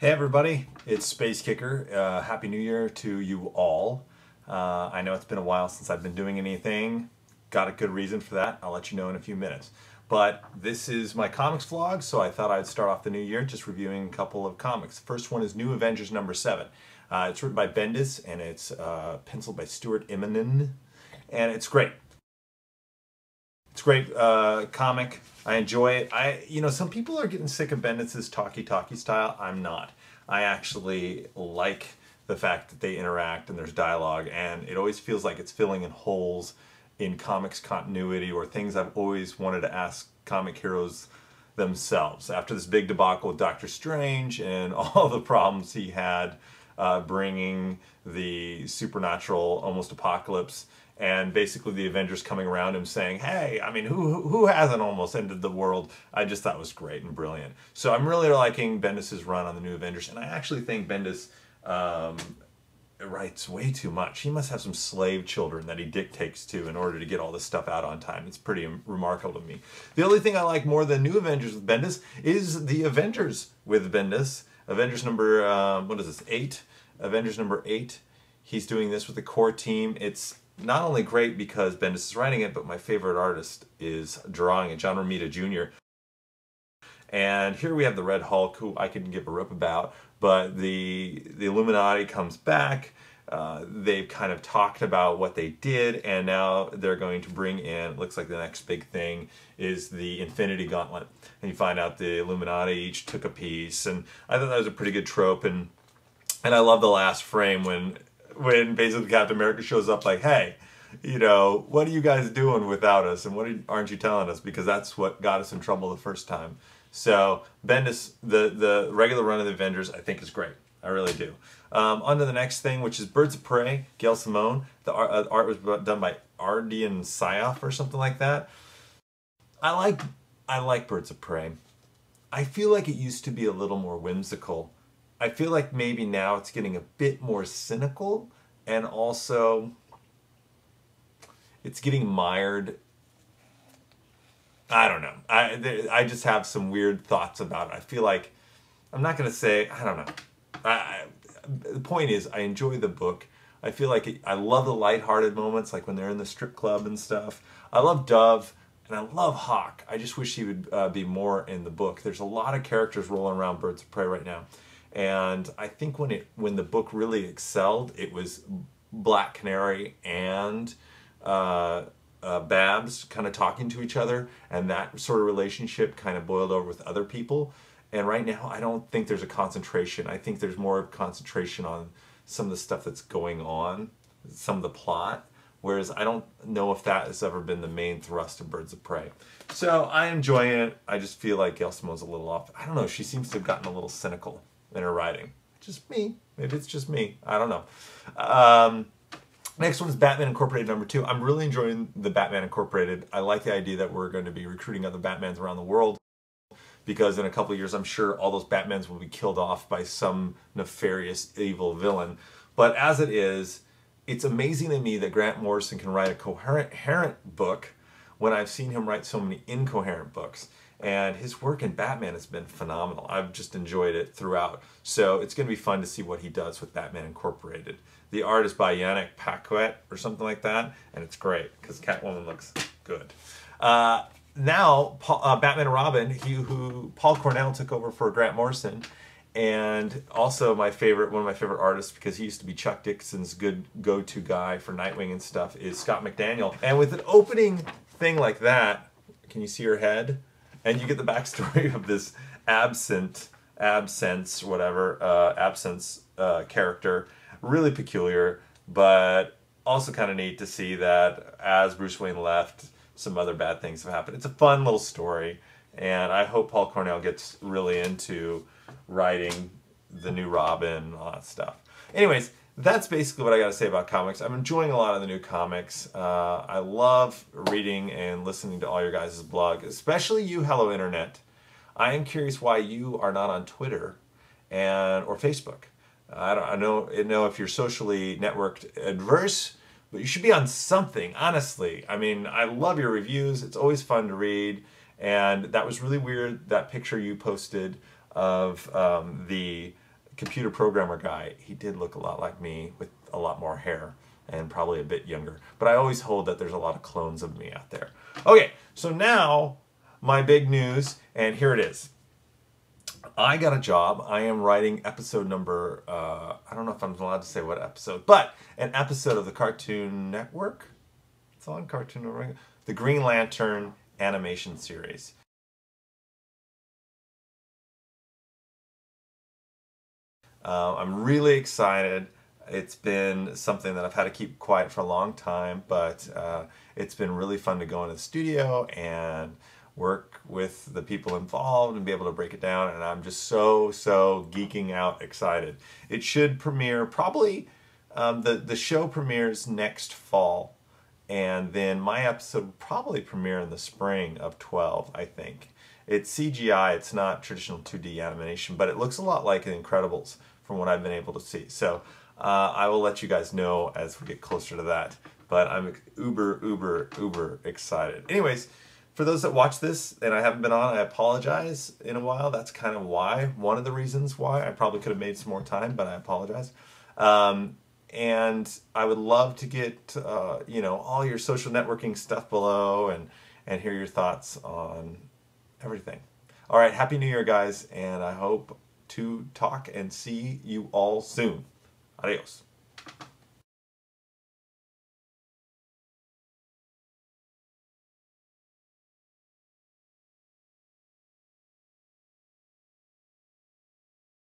Hey everybody, it's Space Kicker. Happy New Year to you all. I know it's been a while since I've been doing anything. Got a good reason for that. I'll let you know in a few minutes. But this is my comics vlog, so I thought I'd start off the new year just reviewing a couple of comics. The first one is New Avengers #7. It's written by Bendis and it's penciled by Stuart Immonen, and it's great. It's a great comic. I enjoy it. Some people are getting sick of Bendis's talky style. I'm not. I actually like the fact that they interact and there's dialogue, and it always feels like it's filling in holes in comics continuity or things I've always wanted to ask comic heroes themselves. After this big debacle with Doctor Strange and all the problems he had bringing the supernatural almost apocalypse, and basically the Avengers coming around him saying, hey, I mean, who hasn't almost ended the world? I just thought it was great and brilliant. So I'm really liking Bendis' run on the New Avengers, and I actually think Bendis writes way too much. He must have some slave children that he dictates to in order to get all this stuff out on time. It's pretty remarkable to me. The only thing I like more than New Avengers with Bendis is the Avengers with Bendis. Avengers number, what is this, 8? Avengers number 8. He's doing this with the core team. It's not only great because Bendis is writing it, but my favorite artist is drawing it, John Romita Jr. And here we have the Red Hulk, who I couldn't give a rip about, but the Illuminati comes back. They've kind of talked about what they did, and now they're going to bring in, looks like the next big thing is the Infinity Gauntlet. And you find out the Illuminati each took a piece, and I thought that was a pretty good trope, and I love the last frame when basically Captain America shows up like, hey, what are you guys doing without us, and what aren't you telling us? Because that's what got us in trouble the first time. So Bendis, the regular run of the Avengers, I think is great. I really do. On to the next thing, which is Birds of Prey, Gail Simon. The art was done by Ardian Syaf or something like that. I like Birds of Prey. I feel like it used to be a little more whimsical. I feel like maybe now it's getting a bit more cynical, and also it's getting mired. I don't know. I just have some weird thoughts about it. I feel like, I'm not going to say, I don't know. The point is, I enjoy the book. I feel like I love the lighthearted moments, like when they're in the strip club and stuff. I love Dove, and I love Hawk. I just wish he would be more in the book. There's a lot of characters rolling around Birds of Prey right now. And I think when the book really excelled, it was Black Canary and Babs kind of talking to each other, and that sort of relationship kind of boiled over with other people. And right now, I don't think there's a concentration. I think there's more concentration on some of the stuff that's going on, some of the plot, whereas I don't know if that has ever been the main thrust of Birds of Prey. So I enjoy it. I just feel like Gail Simon's a little off. I don't know, she seems to have gotten a little cynical in her writing. Just me. Maybe it's just me. I don't know. Next one is Batman Incorporated #2. I'm really enjoying the Batman Incorporated. I like the idea that we're going to be recruiting other Batmans around the world, because in a couple of years, I'm sure all those Batmans will be killed off by some nefarious evil villain. But as it is, it's amazing to me that Grant Morrison can write a coherent book when I've seen him write so many incoherent books. And his work in Batman has been phenomenal. I've just enjoyed it throughout. So it's going to be fun to see what he does with Batman Incorporated. The art is by Yanick Paquette or something like that, and it's great because Catwoman looks good. Now, Batman and Robin, who Paul Cornell took over for Grant Morrison, and also one of my favorite artists, because he used to be Chuck Dixon's good go-to guy for Nightwing and stuff, is Scott Mcdaniel. And with an opening thing like that, can you see her head? And you get the backstory of this absence character. Really peculiar, but also kind of neat to see that as Bruce Wayne left, some other bad things have happened. It's a fun little story, and I hope Paul Cornell gets really into writing the new Robin and all that stuff. Anyways, that's basically what I got to say about comics. I'm enjoying a lot of the new comics. I love reading and listening to all your guys' blog, especially you, Hello Internet. I am curious why you are not on Twitter or Facebook. I know if you're socially networked adverse, but you should be on something, honestly. I mean, I love your reviews. It's always fun to read. And that was really weird, that picture you posted of the computer programmer guy, he did look a lot like me with a lot more hair and probably a bit younger. But I always hold that there's a lot of clones of me out there. Okay, so now my big news, and here it is. I got a job. I am writing episode number, I don't know if I'm allowed to say what episode, but an episode of the Cartoon Network. It's on Cartoon Network. The Green Lantern animation series. I'm really excited. It's been something that I've had to keep quiet for a long time, but it's been really fun to go into the studio and work with the people involved and be able to break it down, and I'm just so geeking out excited. It should premiere probably, the show premieres next fall, and then my episode will probably premiere in the spring of 12, I think. It's CGI, it's not traditional 2D animation, but it looks a lot like The Incredibles from what I've been able to see. So I will let you guys know as we get closer to that, but I'm uber excited. Anyways, for those that watch this and I haven't been on, I apologize in a while. That's kind of why, one of the reasons why. I probably could have made some more time, but I apologize. And I would love to get, you know, all your social networking stuff below and hear your thoughts on everything. All right, Happy New Year, guys, and I hope to talk and see you all soon. Adios.